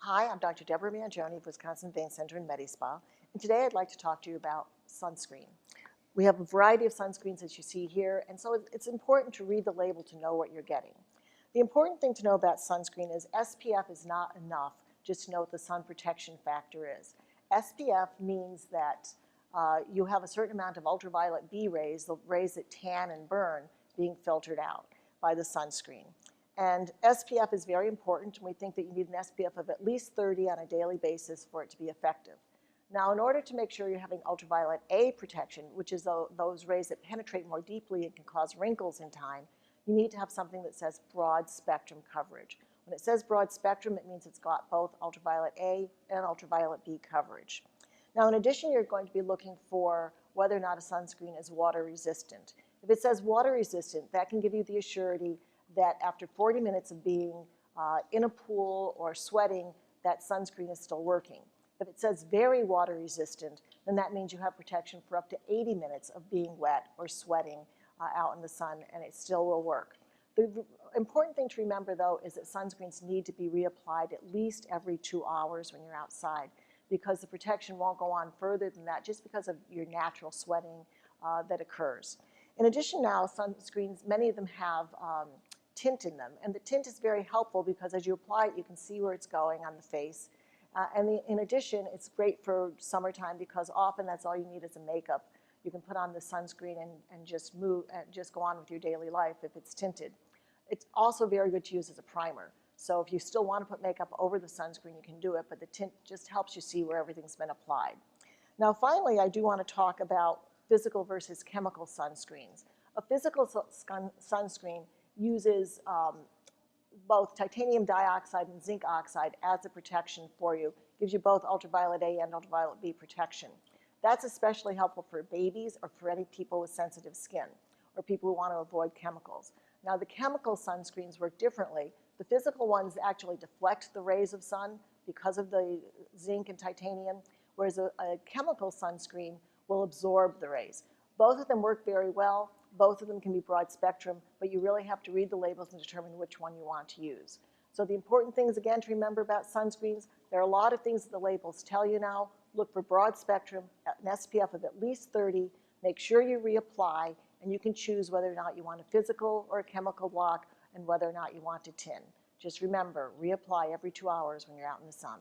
Hi, I'm Dr. Deborah Manjoney of Wisconsin Vein Center in MediSpa, and today I'd like to talk to you about sunscreen. We have a variety of sunscreens as you see here, and so it's important to read the label to know what you're getting. The important thing to know about sunscreen is SPF is not enough just to know what the sun protection factor is. SPF means that you have a certain amount of ultraviolet B rays, the rays that tan and burn, being filtered out by the sunscreen. And SPF is very important, and we think that you need an SPF of at least 30 on a daily basis for it to be effective. Now, in order to make sure you're having ultraviolet A protection, which is those rays that penetrate more deeply and can cause wrinkles in time, you need to have something that says broad spectrum coverage. When it says broad spectrum, it means it's got both ultraviolet A and ultraviolet B coverage. Now, in addition, you're going to be looking for whether or not a sunscreen is water resistant. If it says water resistant, that can give you the assurity that after 40 minutes of being in a pool or sweating, that sunscreen is still working. If it says very water resistant, then that means you have protection for up to 80 minutes of being wet or sweating out in the sun, and it still will work. The important thing to remember, though, is that sunscreens need to be reapplied at least every 2 hours when you're outside, because the protection won't go on further than that just because of your natural sweating that occurs. In addition, now, sunscreens, many of them have tint in them, and the tint is very helpful because as you apply it, you can see where it's going on the face. In addition, it's great for summertime because often that's all you need is a makeup. You can put on the sunscreen and just go on with your daily life if it's tinted. It's also very good to use as a primer. So if you still want to put makeup over the sunscreen, you can do it, but the tint just helps you see where everything's been applied. Now, finally, I do want to talk about physical versus chemical sunscreens. A physical sunscreen uses both titanium dioxide and zinc oxide as a protection for you. Gives you both ultraviolet A and ultraviolet B protection. That's especially helpful for babies or for any people with sensitive skin or people who want to avoid chemicals. Now, the chemical sunscreens work differently. The physical ones actually deflect the rays of sun because of the zinc and titanium, whereas a chemical sunscreen will absorb the rays. Both of them work very well. Both of them can be broad spectrum, but you really have to read the labels and determine which one you want to use. So the important things, again, to remember about sunscreens, there are a lot of things that the labels tell you now. Look for broad spectrum, an SPF of at least 30. Make sure you reapply, and you can choose whether or not you want a physical or a chemical block and whether or not you want a tin. Just remember, reapply every 2 hours when you're out in the sun.